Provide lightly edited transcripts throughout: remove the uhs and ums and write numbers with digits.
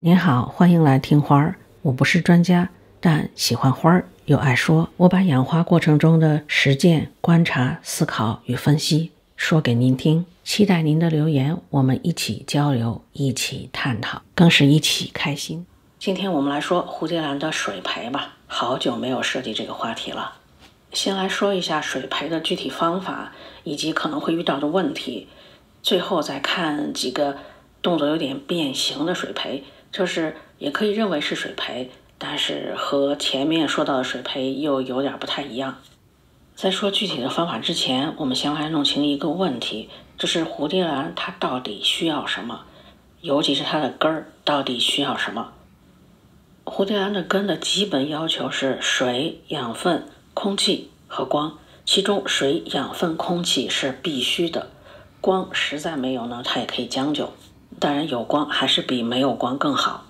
您好，欢迎来听花儿。我不是专家，但喜欢花儿又爱说。我把养花过程中的实践、观察、思考与分析说给您听。期待您的留言，我们一起交流，一起探讨，更是一起开心。今天我们来说蝴蝶兰的水培吧，好久没有涉及这个话题了。先来说一下水培的具体方法以及可能会遇到的问题，最后再看几个动作有点变形的水培，就是也可以认为是水培，但是和前面说到的水培又有点不太一样。在说具体的方法之前，我们先来弄清一个问题，就是蝴蝶兰它到底需要什么，尤其是它的根儿到底需要什么。蝴蝶兰的根的基本要求是水、养分、空气和光，其中水、养分、空气是必须的，光实在没有呢，它也可以将就，当然有光还是比没有光更好。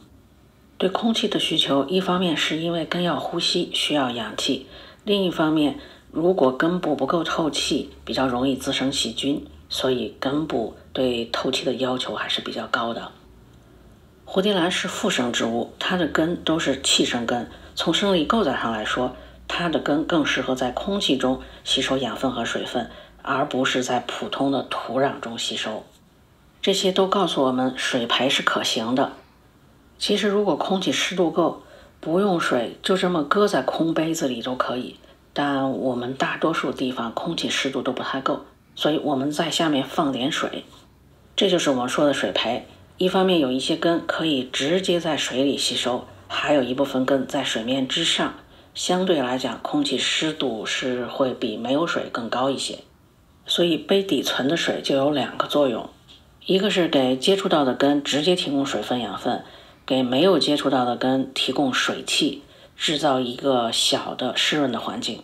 对空气的需求，一方面是因为根要呼吸，需要氧气，另一方面如果根部不够透气，比较容易滋生细菌，所以根部对透气的要求还是比较高的。蝴蝶兰是附生植物，它的根都是气生根，从生理构造上来说，它的根更适合在空气中吸收养分和水分，而不是在普通的土壤中吸收。这些都告诉我们水培是可行的。其实如果空气湿度够，不用水就这么搁在空杯子里都可以，但我们大多数地方空气湿度都不太够，所以我们在下面放点水，这就是我们说的水培。一方面有一些根可以直接在水里吸收，还有一部分根在水面之上，相对来讲空气湿度是会比没有水更高一些。所以杯底存的水就有两个作用，一个是给接触到的根直接提供水分养分，给没有接触到的根提供水汽，制造一个小的湿润的环境。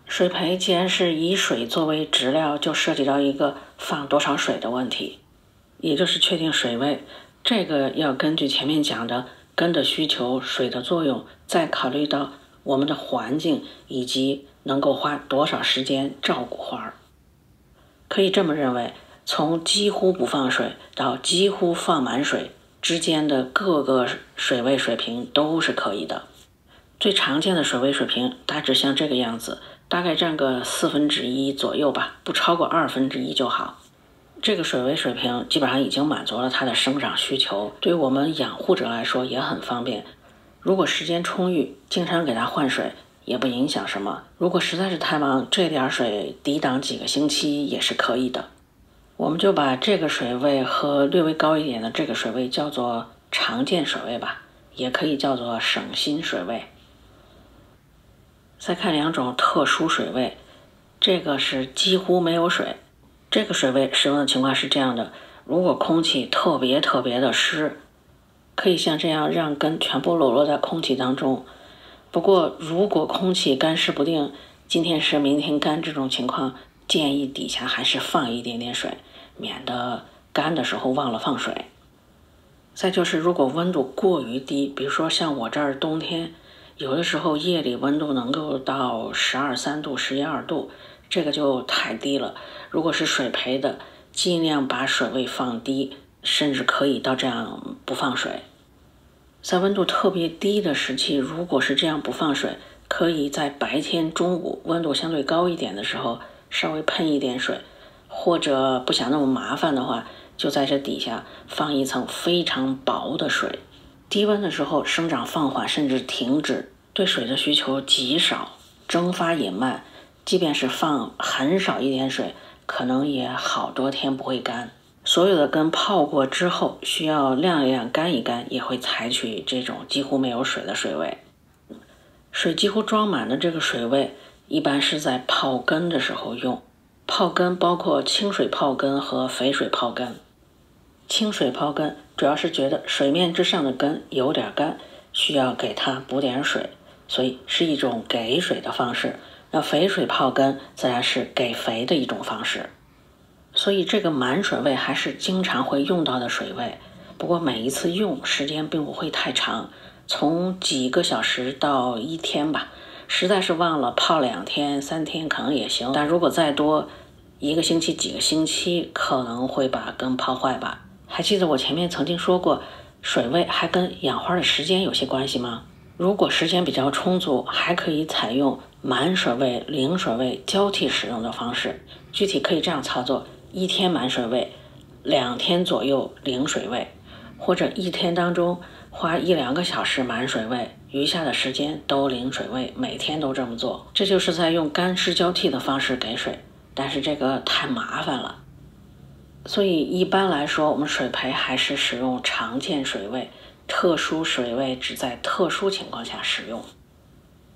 水培既然是以水作为质料，就涉及到一个放多少水的问题，也就是确定水位，这个要根据前面讲的根的需求、水的作用，再考虑到我们的环境以及能够花多少时间照顾花。可以这么认为，从几乎不放水到几乎放满水之间的各个水位水平都是可以的。最常见的水位水平大致像这个样子，大概占个1/4左右吧，不超过1/2就好。这个水位水平基本上已经满足了它的生长需求，对于我们养护者来说也很方便。如果时间充裕，经常给它换水也不影响什么。如果实在是太忙，这点水抵挡几个星期也是可以的。我们就把这个水位和略微高一点的这个水位叫做常见水位吧，也可以叫做省心水位。再看两种特殊水位，这个是几乎没有水。这个水位使用的情况是这样的，如果空气特别的湿，可以像这样让根全部裸露在空气当中。不过如果空气干湿不定，今天湿明天干这种情况，建议底下还是放一点点水，免得干的时候忘了放水。再就是如果温度过于低，比如说像我这儿冬天，有的时候夜里温度能够到12、3度、11、2度，这个就太低了。如果是水培的，尽量把水位放低，甚至可以到这样不放水。在温度特别低的时期，如果是这样不放水，可以在白天中午温度相对高一点的时候稍微喷一点水，或者不想那么麻烦的话，就在这底下放一层非常薄的水。低温的时候生长放缓甚至停止，对水的需求极少，蒸发也慢，即便是放很少一点水，可能也好多天不会干。所有的根泡过之后需要晾一晾干一干，也会采取这种几乎没有水的水位。水几乎装满的这个水位一般是在泡根的时候用，泡根包括清水泡根和肥水泡根。清水泡根主要是觉得水面之上的根有点干，需要给它补点水，所以是一种给水的方式。那肥水泡根自然是给肥的一种方式。所以这个满水位还是经常会用到的水位，不过每一次用时间并不会太长，从几个小时到1天吧。实在是忘了泡2天3天可能也行，但如果再多1个星期几个星期可能会把根泡坏吧。还记得我前面曾经说过，水位还跟养花的时间有些关系吗？如果时间比较充足，还可以采用满水位、零水位交替使用的方式。具体可以这样操作：1天满水位，2天左右零水位，或者1天当中花1-2个小时满水位，余下的时间都零水位，每天都这么做。这就是在用干湿交替的方式给水，但是这个太麻烦了。所以一般来说，我们水培还是使用常见水位，特殊水位只在特殊情况下使用。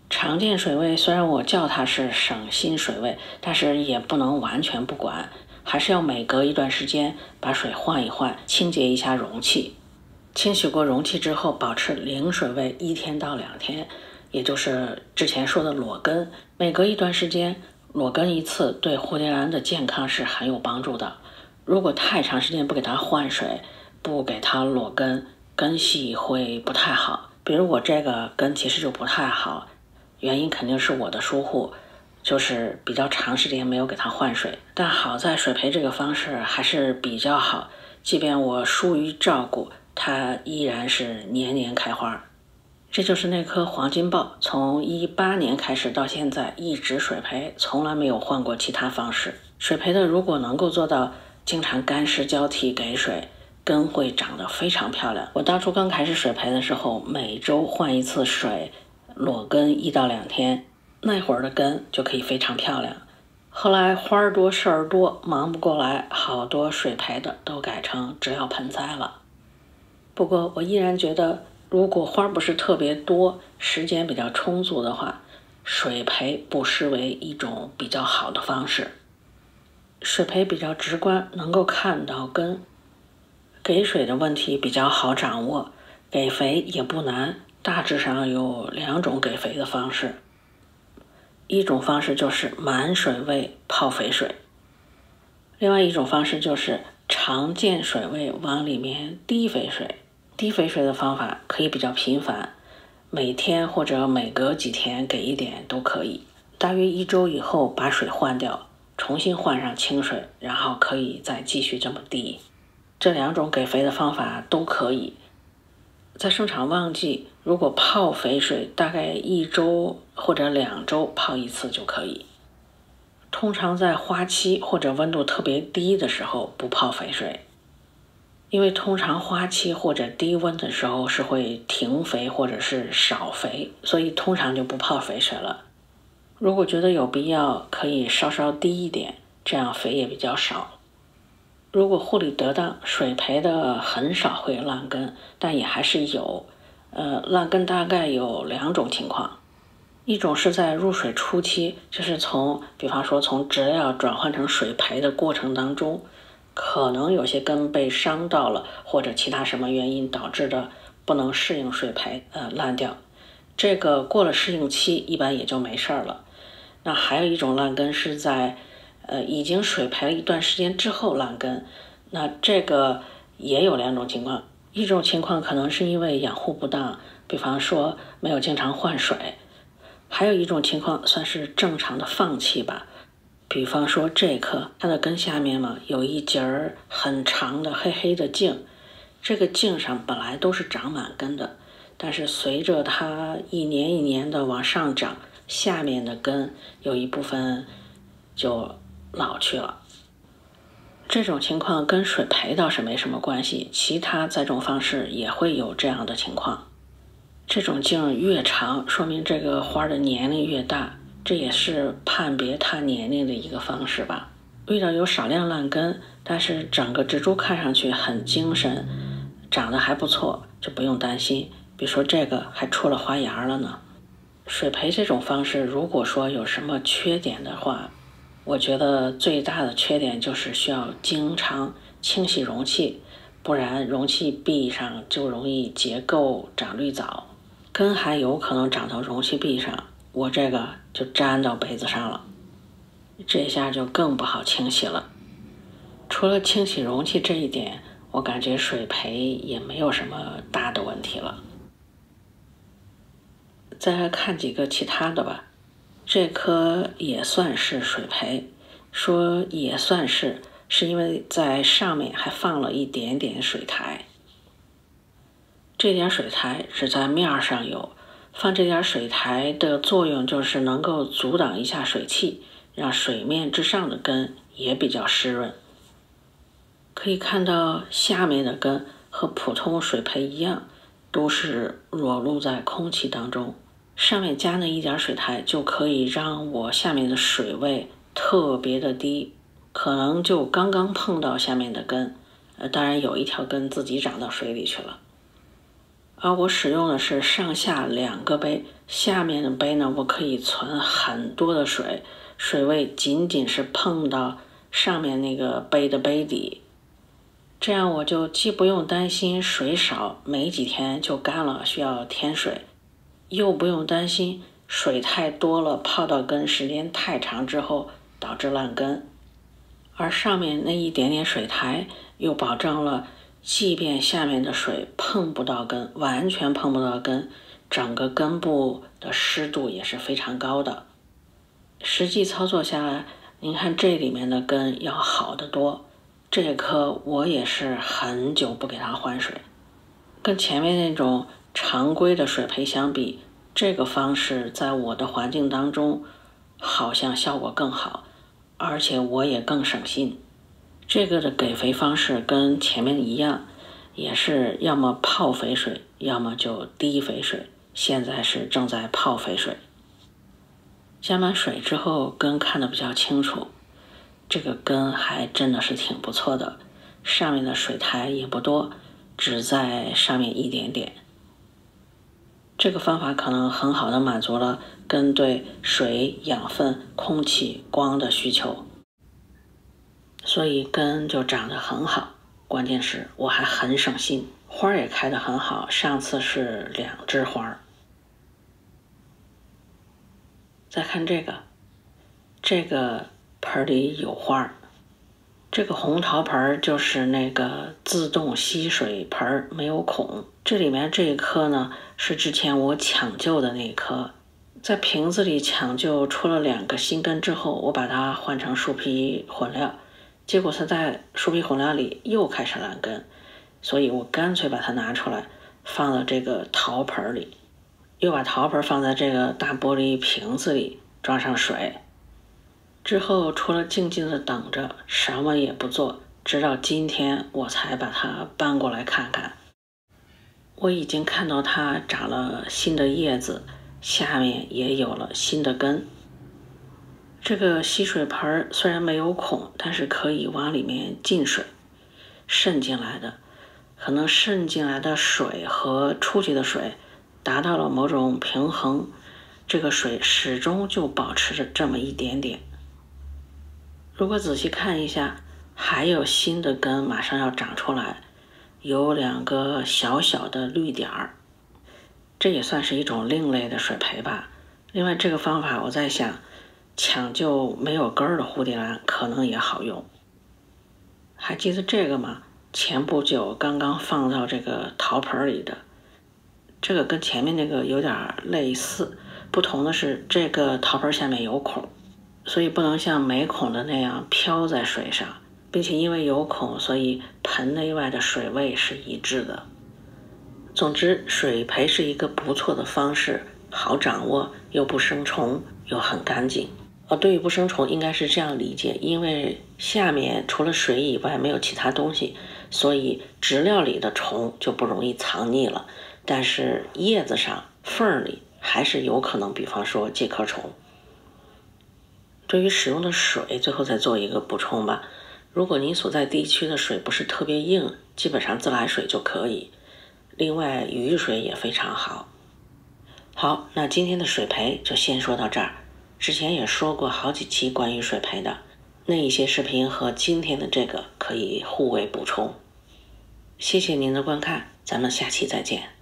常见水位虽然我叫它是省心水位，但是也不能完全不管，还是要每隔一段时间把水换一换，清洁一下容器。清洗过容器之后，保持零水位1天到2天，也就是之前说的裸根。每隔一段时间裸根一次，对蝴蝶兰的健康是很有帮助的。如果太长时间不给它换水，不给它裸根，根系会不太好。比如我这个根其实就不太好，原因肯定是我的疏忽，就是比较长时间没有给它换水。但好在水培这个方式还是比较好，即便我疏于照顾，它依然是年年开花。这就是那棵黄金豹，从18年开始到现在一直水培，从来没有换过其他方式。水培的如果能够做到经常干湿交替给水，根会长得非常漂亮。我当初刚开始水培的时候，每周换一次水，裸根1到2天，那会儿的根就可以非常漂亮。后来花儿多事儿多，忙不过来，好多水培的都改成只要盆栽了。不过我依然觉得，如果花不是特别多，时间比较充足的话，水培不失为一种比较好的方式。水培比较直观，能够看到根。给水的问题比较好掌握，给肥也不难，大致上有2种给肥的方式。一种方式就是满水位泡肥水，另外一种方式就是常见水位往里面滴肥水。滴肥水的方法可以比较频繁，每天或者每隔几天给一点都可以。大约1周以后把水换掉，重新换上清水，然后可以再继续这么滴。这2种给肥的方法都可以。在生长旺季，如果泡肥水，大概1周或者2周泡一次就可以。通常在花期或者温度特别低的时候不泡肥水，因为通常花期或者低温的时候是会停肥或者是少肥，所以通常就不泡肥水了。如果觉得有必要，可以稍稍低一点，这样肥也比较少。如果护理得当，水培的很少会烂根，但也还是有。烂根大概有2种情况，一种是在入水初期，就是比方说从植料转换成水培的过程当中，可能有些根被伤到了，或者其他什么原因导致的不能适应水培，烂掉。这个过了适应期，一般也就没事了。那还有一种烂根是在已经水培了一段时间之后烂根，那这个也有2种情况。一种情况可能是因为养护不当，比方说没有经常换水；还有一种情况算是正常的放弃吧，比方说这棵它的根下面嘛有一节很长的黑黑的茎，这个茎上本来都是长满根的，但是随着它一年一年的往上长，下面的根有一部分就老去了。这种情况跟水培倒是没什么关系，其他栽种方式也会有这样的情况。这种茎越长，说明这个花的年龄越大，这也是判别它年龄的一个方式吧。遇到有少量烂根，但是整个植株看上去很精神，长得还不错，就不用担心。比如说这个还出了花芽了呢。水培这种方式，如果说有什么缺点的话，我觉得最大的缺点就是需要经常清洗容器，不然容器壁上就容易结垢长绿藻，根还有可能长到容器壁上，我这个就粘到杯子上了，这下就更不好清洗了。除了清洗容器这一点，我感觉水培也没有什么大的问题了。再来看几个其他的吧。这棵也算是水培，说也算是因为在上面还放了一点点水苔。这点水苔只在面上有，放这点水苔的作用就是能够阻挡一下水汽，让水面之上的根也比较湿润。可以看到下面的根和普通水培一样，都是裸露在空气当中。上面加那一点水苔就可以让我下面的水位特别的低，可能就刚刚碰到下面的根，当然有一条根自己长到水里去了。而我使用的是上下2个杯，下面的杯呢，我可以存很多的水，水位仅仅是碰到上面那个杯的杯底，这样我就既不用担心水少没几天就干了需要添水，又不用担心水太多了泡到根时间太长之后导致烂根。而上面那一点点水苔又保证了即便下面的水碰不到根，完全碰不到根，整个根部的湿度也是非常高的。实际操作下来，您看这里面的根要好得多。这棵我也是很久不给它换水，跟前面那种常规的水培相比，这个方式在我的环境当中好像效果更好，而且我也更省心。这个的给肥方式跟前面一样，也是要么泡肥水，要么就滴肥水，现在是正在泡肥水。加满水之后根看得比较清楚，这个根还真的是挺不错的，上面的水苔也不多，只在上面一点点。这个方法可能很好的满足了根对水、养分、空气、光的需求，所以根就长得很好。关键是我还很省心，花也开得很好，上次是2枝花。再看这个盆里有花，这个红陶盆就是那个自动吸水盆，没有孔。这里面这一颗呢，是之前我抢救的那一颗，在瓶子里抢救出了2个新根之后，我把它换成树皮混料，结果它在树皮混料里又开始烂根，所以我干脆把它拿出来放到这个陶盆里，又把陶盆放在这个大玻璃瓶子里，装上水。之后除了静静的等着，什么也不做，直到今天我才把它搬过来看看。我已经看到它长了新的叶子，下面也有了新的根。这个吸水盆虽然没有孔，但是可以往里面进水，渗进来的，可能渗进来的水和出去的水达到了某种平衡，这个水始终就保持着这么一点点。如果仔细看一下，还有新的根马上要长出来，有2个小小的绿点儿，这也算是一种另类的水培吧。另外这个方法我在想，抢救没有根儿的蝴蝶兰可能也好用。还记得这个吗？前不久刚刚放到这个陶盆里的，这个跟前面那个有点类似，不同的是这个陶盆下面有孔，所以不能像没孔的那样飘在水上，并且因为有孔，所以盆内外的水位是一致的。总之，水培是一个不错的方式，好掌握，又不生虫，又很干净。对于不生虫应该是这样理解，因为下面除了水以外没有其他东西，所以植料里的虫就不容易藏匿了，但是叶子上缝里还是有可能，比方说介壳虫。对于使用的水，最后再做一个补充吧。如果您所在地区的水不是特别硬，基本上自来水就可以。另外雨水也非常好。好，那今天的水培就先说到这儿。之前也说过好几期关于水培的，那一些视频和今天的这个可以互为补充。谢谢您的观看，咱们下期再见。